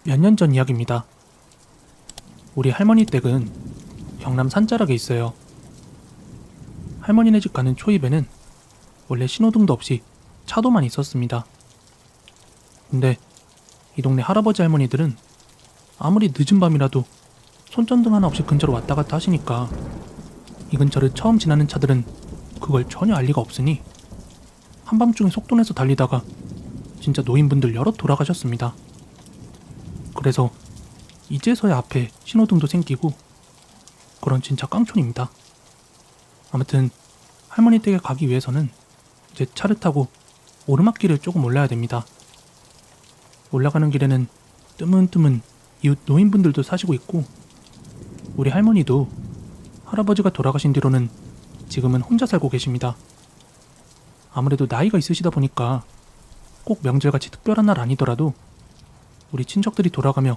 몇 년 전 이야기입니다. 우리 할머니 댁은 경남 산자락에 있어요. 할머니네 집 가는 초입에는 원래 신호등도 없이 차도만 있었습니다. 근데 이 동네 할아버지 할머니들은 아무리 늦은 밤이라도 손전등 하나 없이 근처로 왔다 갔다 하시니까 이 근처를 처음 지나는 차들은 그걸 전혀 알 리가 없으니 한밤중에 속도 내서 달리다가 진짜 노인분들 여럿 돌아가셨습니다. 그래서 이제서야 앞에 신호등도 생기고 그런 진짜 깡촌입니다. 아무튼 할머니 댁에 가기 위해서는 이제 차를 타고 오르막길을 조금 올라야 됩니다. 올라가는 길에는 뜨문뜨문 이웃 노인분들도 사시고 있고 우리 할머니도 할아버지가 돌아가신 뒤로는 지금은 혼자 살고 계십니다. 아무래도 나이가 있으시다 보니까 꼭 명절같이 특별한 날 아니더라도 우리 친척들이 돌아가며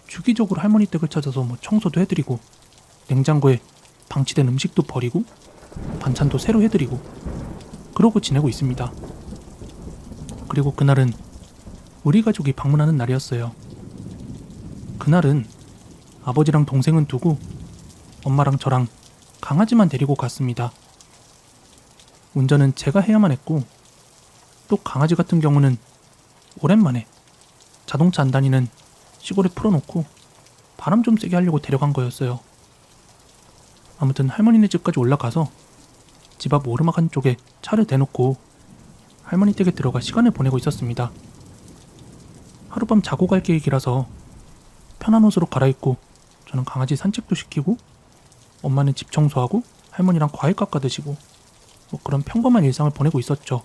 주기적으로 할머니 댁을 찾아서 청소도 해드리고 냉장고에 방치된 음식도 버리고 반찬도 새로 해드리고 그러고 지내고 있습니다. 그리고 그날은 우리 가족이 방문하는 날이었어요. 그날은 아버지랑 동생은 두고 엄마랑 저랑 강아지만 데리고 갔습니다. 운전은 제가 해야만 했고 또 강아지 같은 경우는 오랜만에 자동차 안 다니는 시골에 풀어놓고 바람 좀 쐬게 하려고 데려간 거였어요. 아무튼 할머니네 집까지 올라가서 집 앞 오르막 한쪽에 차를 대놓고 할머니 댁에 들어가 시간을 보내고 있었습니다. 하룻밤 자고 갈 계획이라서 편한 옷으로 갈아입고 저는 강아지 산책도 시키고 엄마는 집 청소하고 할머니랑 과일 깎아 드시고 그런 평범한 일상을 보내고 있었죠.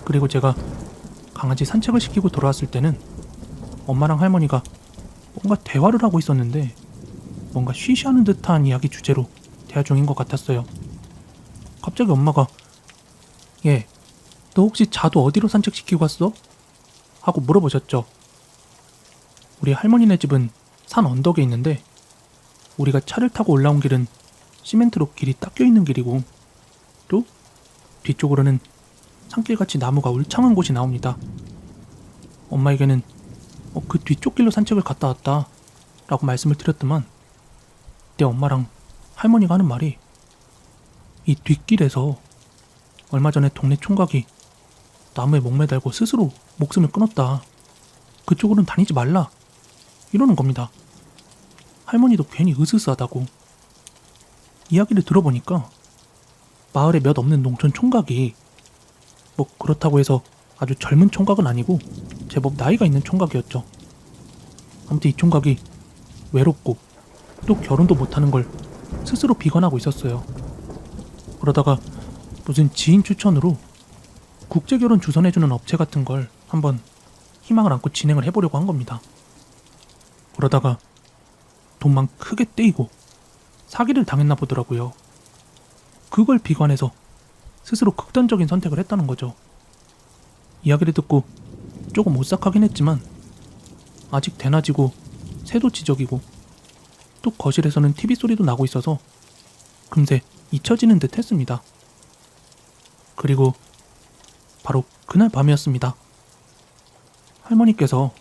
그리고 제가 강아지 산책을 시키고 돌아왔을 때는 엄마랑 할머니가 뭔가 대화를 하고 있었는데 뭔가 쉬쉬하는 듯한 이야기 주제로 대화 중인 것 같았어요. 갑자기 엄마가 너 혹시 자도 어디로 산책시키고 왔어? 하고 물어보셨죠. 우리 할머니네 집은 산 언덕에 있는데 우리가 차를 타고 올라온 길은 시멘트로 길이 닦여있는 길이고 또 뒤쪽으로는 산길같이 나무가 울창한 곳이 나옵니다. 엄마에게는 그 뒤쪽 길로 산책을 갔다 왔다 라고 말씀을 드렸더만 내 엄마랑 할머니가 하는 말이 이 뒷길에서 얼마 전에 동네 총각이 나무에 목매달고 스스로 목숨을 끊었다. 그쪽으로는 다니지 말라. 이러는 겁니다. 할머니도 괜히 으스스하다고. 이야기를 들어보니까 마을에 몇 없는 농촌 총각이 그렇다고 해서 아주 젊은 총각은 아니고 제법 나이가 있는 총각이었죠. 아무튼 이 총각이 외롭고 또 결혼도 못하는 걸 스스로 비관하고 있었어요. 그러다가 무슨 지인 추천으로 국제결혼 주선해주는 업체 같은 걸 한번 희망을 안고 진행을 해보려고 한 겁니다. 그러다가 돈만 크게 떼이고 사기를 당했나 보더라고요. 그걸 비관해서 스스로 극단적인 선택을 했다는 거죠. 이야기를 듣고 조금 오싹하긴 했지만 아직 대낮이고 새도 지적이고 또 거실에서는 TV 소리도 나고 있어서 금세 잊혀지는 듯 했습니다. 그리고 바로 그날 밤이었습니다. 할머니께서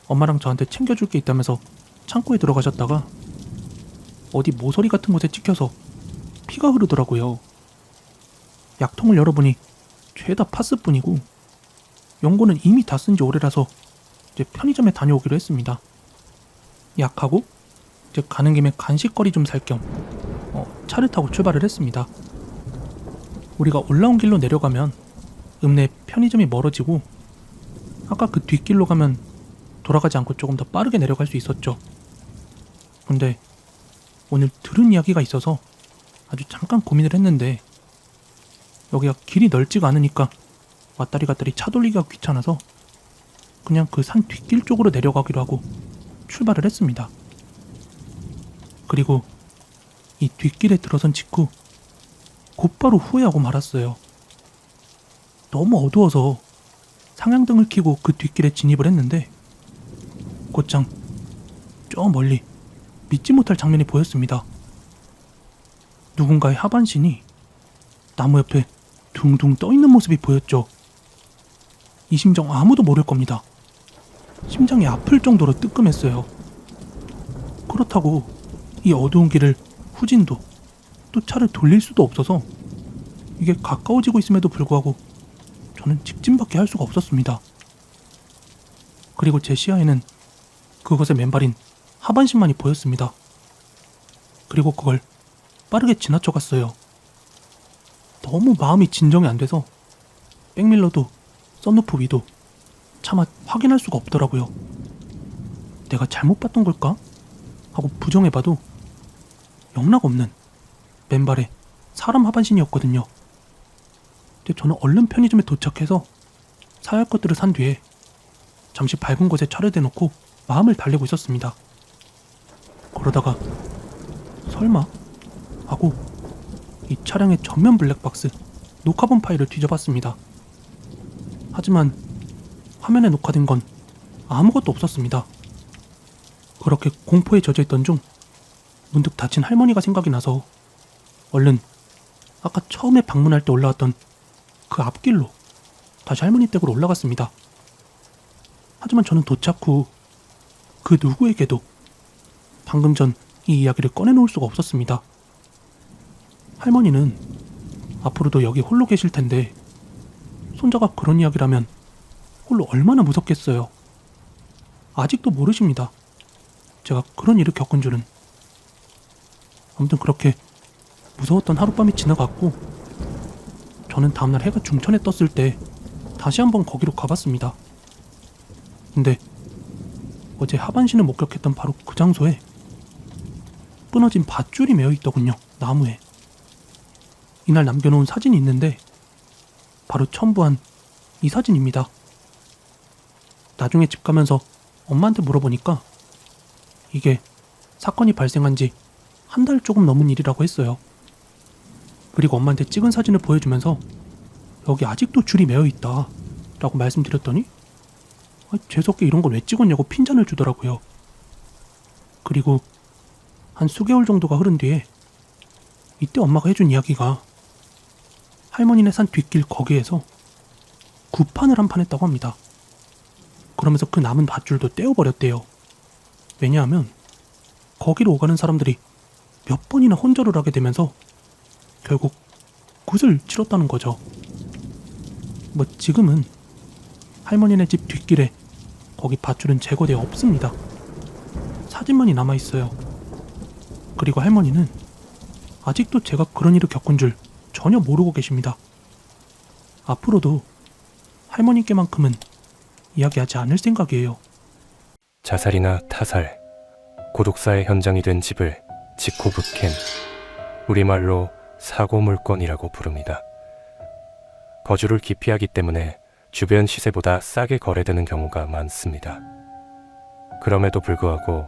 엄마랑 저한테 챙겨줄 게 있다면서 창고에 들어가셨다가 어디 모서리 같은 곳에 찍혀서 피가 흐르더라고요. 약통을 열어보니 죄다 파스뿐이고 연고는 이미 다 쓴 지 오래라서 이제 편의점에 다녀오기로 했습니다. 약하고 이제 가는 김에 간식거리 좀 살 겸 차를 타고 출발을 했습니다. 우리가 올라온 길로 내려가면 읍내 편의점이 멀어지고 아까 그 뒷길로 가면 돌아가지 않고 조금 더 빠르게 내려갈 수 있었죠. 근데 오늘 들은 이야기가 있어서 아주 잠깐 고민을 했는데 여기가 길이 넓지가 않으니까 왔다리 갔다리 차 돌리기가 귀찮아서 그냥 그 산 뒷길 쪽으로 내려가기로 하고 출발을 했습니다. 그리고 이 뒷길에 들어선 직후 곧바로 후회하고 말았어요. 너무 어두워서 상향등을 켜고 그 뒷길에 진입을 했는데 곧장 저 멀리 믿지 못할 장면이 보였습니다. 누군가의 하반신이 나무 옆에 둥둥 떠있는 모습이 보였죠. 이 심정 아무도 모를 겁니다. 심장이 아플 정도로 뜨끔했어요. 그렇다고 이 어두운 길을 후진도 또 차를 돌릴 수도 없어서 이게 가까워지고 있음에도 불구하고 저는 직진밖에 할 수가 없었습니다. 그리고 제 시야에는 그것의 맨발인 하반신만이 보였습니다. 그리고 그걸 빠르게 지나쳐갔어요. 너무 마음이 진정이 안 돼서 백밀러도 썬루프 위도 차마 확인할 수가 없더라고요. 내가 잘못 봤던 걸까? 하고 부정해봐도 영락없는 맨발에 사람 하반신이었거든요. 근데 저는 얼른 편의점에 도착해서 사야 할 것들을 산 뒤에 잠시 밝은 곳에 차를 대놓고 마음을 달래고 있었습니다. 그러다가 설마? 하고 이 차량의 전면 블랙박스 녹화본 파일을 뒤져봤습니다. 하지만 화면에 녹화된 건 아무것도 없었습니다. 그렇게 공포에 젖어있던 중 문득 다친 할머니가 생각이 나서 얼른 아까 처음에 방문할 때 올라왔던 그 앞길로 다시 할머니 댁으로 올라갔습니다. 하지만 저는 도착 후 그 누구에게도 방금 전 이 이야기를 꺼내놓을 수가 없었습니다. 할머니는 앞으로도 여기 홀로 계실 텐데 손자가 그런 이야기를 하면 홀로 얼마나 무섭겠어요. 아직도 모르십니다. 제가 그런 일을 겪은 줄은. 아무튼 그렇게 무서웠던 하룻밤이 지나갔고 저는 다음날 해가 중천에 떴을 때 다시 한번 거기로 가봤습니다. 근데 어제 하반신을 목격했던 바로 그 장소에 끊어진 밧줄이 메어있더군요. 나무에. 이날 남겨놓은 사진이 있는데 바로 첨부한 이 사진입니다. 나중에 집 가면서 엄마한테 물어보니까 이게 사건이 발생한 지 한 달 조금 넘은 일이라고 했어요. 그리고 엄마한테 찍은 사진을 보여주면서 여기 아직도 줄이 메어있다 라고 말씀드렸더니 재수없게 이런 걸 왜 찍었냐고 핀잔을 주더라고요. 그리고 한 수개월 정도가 흐른 뒤에 이때 엄마가 해준 이야기가 할머니네 산 뒷길 거기에서 구판을 한 판 했다고 합니다. 그러면서 그 남은 밧줄도 떼어버렸대요. 왜냐하면 거기로 오가는 사람들이 몇 번이나 혼절을 하게 되면서 결국 굿을 치렀다는 거죠. 뭐 지금은 할머니네 집 뒷길에 거기 밧줄은 제거되어 없습니다. 사진만이 남아있어요. 그리고 할머니는 아직도 제가 그런 일을 겪은 줄 전혀 모르고 계십니다. 앞으로도 할머니께만큼은 이야기하지 않을 생각이에요. 자살이나 타살, 고독사의 현장이 된 집을 지코브캔, 우리말로 사고물건이라고 부릅니다. 거주를 기피하기 때문에 주변 시세보다 싸게 거래되는 경우가 많습니다. 그럼에도 불구하고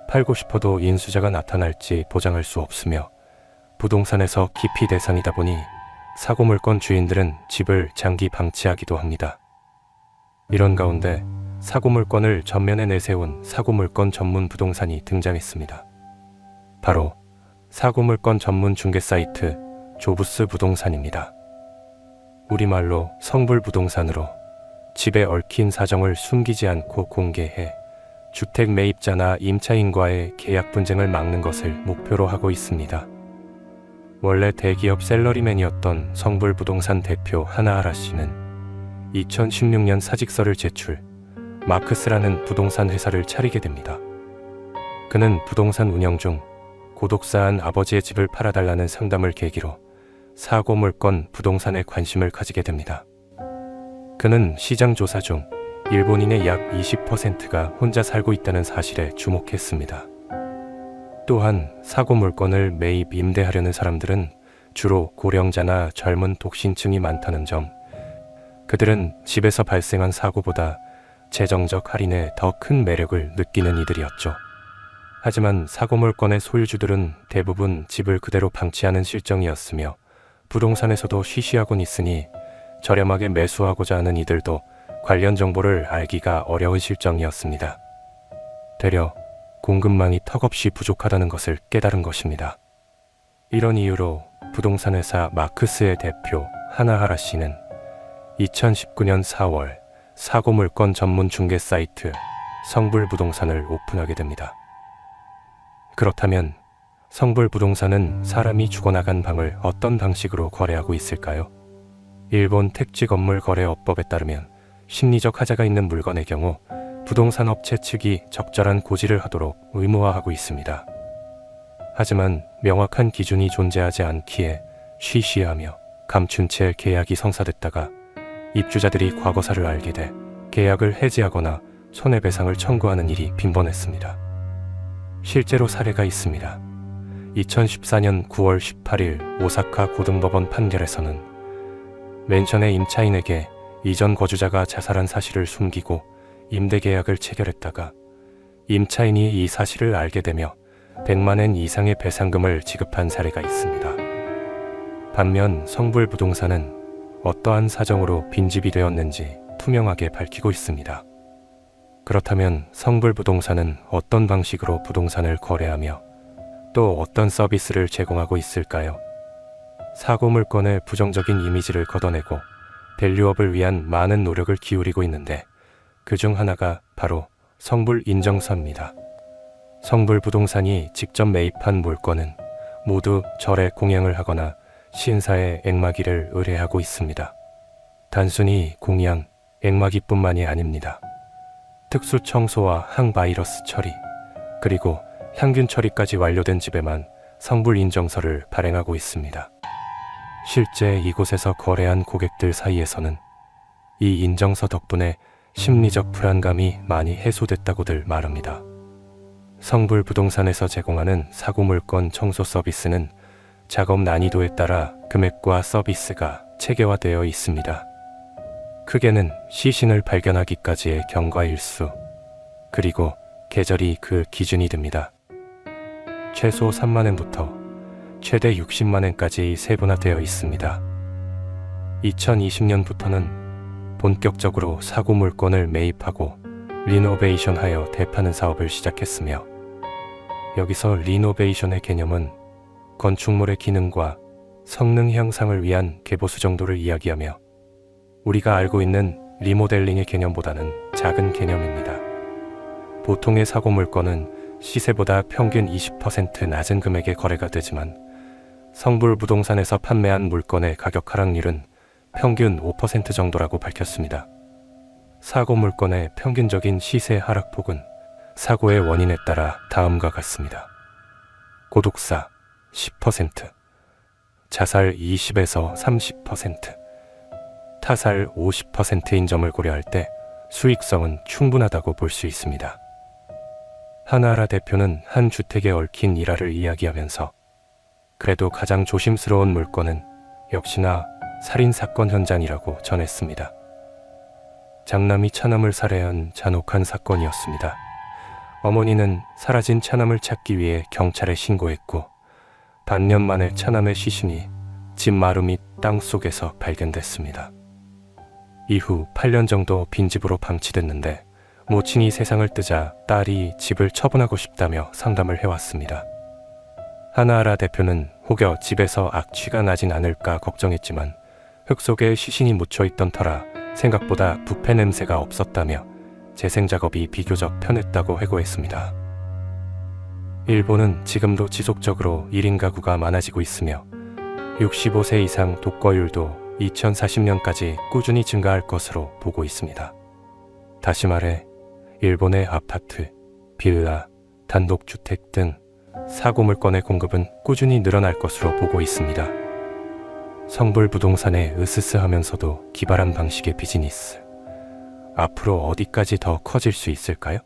팔고 싶어도 인수자가 나타날지 보장할 수 없으며 부동산에서 기피 대상이다 보니 사고물건 주인들은 집을 장기 방치하기도 합니다. 이런 가운데 사고물건을 전면에 내세운 사고물건 전문 부동산이 등장했습니다. 바로 사고물건 전문 중개 사이트 조부스 부동산입니다. 우리말로 성불부동산으로 집에 얽힌 사정을 숨기지 않고 공개해 주택 매입자나 임차인과의 계약 분쟁을 막는 것을 목표로 하고 있습니다. 원래 대기업 셀러리맨이었던 성불부동산 대표 하나하라 씨는 2016년 사직서를 제출, 마크스라는 부동산 회사를 차리게 됩니다. 그는 부동산 운영 중 고독사한 아버지의 집을 팔아달라는 상담을 계기로 사고물건 부동산에 관심을 가지게 됩니다. 그는 시장 조사 중 일본인의 약 20%가 혼자 살고 있다는 사실에 주목했습니다. 또한 사고물건을 매입 임대하려는 사람들은 주로 고령자나 젊은 독신층이 많다는 점, 그들은 집에서 발생한 사고보다 재정적 할인에 더 큰 매력을 느끼는 이들이었죠. 하지만 사고물건의 소유주들은 대부분 집을 그대로 방치하는 실정이었으며 부동산에서도 쉬쉬하곤 있으니 저렴하게 매수하고자 하는 이들도 관련 정보를 알기가 어려운 실정이었습니다. 되려 공급망이 턱없이 부족하다는 것을 깨달은 것입니다. 이런 이유로 부동산 회사 마크스의 대표 하나하라 씨는 2019년 4월 사고 물건 전문 중개 사이트 성불부동산을 오픈하게 됩니다. 그렇다면 성불부동산은 사람이 죽어나간 방을 어떤 방식으로 거래하고 있을까요? 일본 택지건물거래업법에 따르면 심리적 하자가 있는 물건의 경우 부동산 업체 측이 적절한 고지를 하도록 의무화하고 있습니다. 하지만 명확한 기준이 존재하지 않기에 쉬쉬하며 감춘 채 계약이 성사됐다가 입주자들이 과거사를 알게 돼 계약을 해지하거나 손해배상을 청구하는 일이 빈번했습니다. 실제로 사례가 있습니다. 2014년 9월 18일 오사카 고등법원 판결에서는 맨션의 임차인에게 이전 거주자가 자살한 사실을 숨기고 임대계약을 체결했다가 임차인이 이 사실을 알게 되며 100만엔 이상의 배상금을 지급한 사례가 있습니다. 반면 성불부동산은 어떠한 사정으로 빈집이 되었는지 투명하게 밝히고 있습니다. 그렇다면 성불부동산은 어떤 방식으로 부동산을 거래하며 또 어떤 서비스를 제공하고 있을까요? 사고 물건의 부정적인 이미지를 걷어내고 밸류업을 위한 많은 노력을 기울이고 있는데 그중 하나가 바로 성불 인정서입니다. 성불부동산이 직접 매입한 물건은 모두 절에 공양을 하거나 신사의 액마기를 의뢰하고 있습니다. 단순히 공양, 액마기뿐만이 아닙니다. 특수 청소와 항바이러스 처리, 그리고 향균 처리까지 완료된 집에만 성불 인정서를 발행하고 있습니다. 실제 이곳에서 거래한 고객들 사이에서는 이 인정서 덕분에 심리적 불안감이 많이 해소됐다고들 말합니다. 성불부동산에서 제공하는 사고 물건 청소 서비스는 작업 난이도에 따라 금액과 서비스가 체계화되어 있습니다. 크게는 시신을 발견하기까지의 경과 일수, 그리고 계절이 그 기준이 됩니다. 최소 3만엔부터 최대 60만엔까지 세분화되어 있습니다. 2020년부터는 본격적으로 사고 물건을 매입하고 리노베이션하여 대파는 사업을 시작했으며, 여기서 리노베이션의 개념은 건축물의 기능과 성능 향상을 위한 개보수 정도를 이야기하며 우리가 알고 있는 리모델링의 개념보다는 작은 개념입니다. 보통의 사고 물건은 시세보다 평균 20% 낮은 금액에 거래가 되지만 성불부동산에서 판매한 물건의 가격 하락률은 평균 5% 정도라고 밝혔습니다. 사고 물건의 평균적인 시세 하락폭은 사고의 원인에 따라 다음과 같습니다. 고독사 10%, 자살 20에서 30%, 타살 50%인 점을 고려할 때 수익성은 충분하다고 볼 수 있습니다. 하나하라 대표는 한 주택에 얽힌 일화를 이야기하면서 그래도 가장 조심스러운 물건은 역시나 살인사건 현장이라고 전했습니다. 장남이 차남을 살해한 잔혹한 사건이었습니다. 어머니는 사라진 차남을 찾기 위해 경찰에 신고했고 반년 만에 차남의 시신이 집 마루 및 땅 속에서 발견됐습니다. 이후 8년 정도 빈집으로 방치됐는데 모친이 세상을 뜨자 딸이 집을 처분하고 싶다며 상담을 해왔습니다. 하나하라 대표는 혹여 집에서 악취가 나진 않을까 걱정했지만 흙 속에 시신이 묻혀있던 터라 생각보다 부패 냄새가 없었다며 재생 작업이 비교적 편했다고 회고했습니다. 일본은 지금도 지속적으로 1인 가구가 많아지고 있으며 65세 이상 독거율도 2040년까지 꾸준히 증가할 것으로 보고 있습니다. 다시 말해 일본의 아파트, 빌라, 단독주택 등 사고 물건의 공급은 꾸준히 늘어날 것으로 보고 있습니다. 성불부동산의 으스스하면서도 기발한 방식의 비즈니스, 앞으로 어디까지 더 커질 수 있을까요?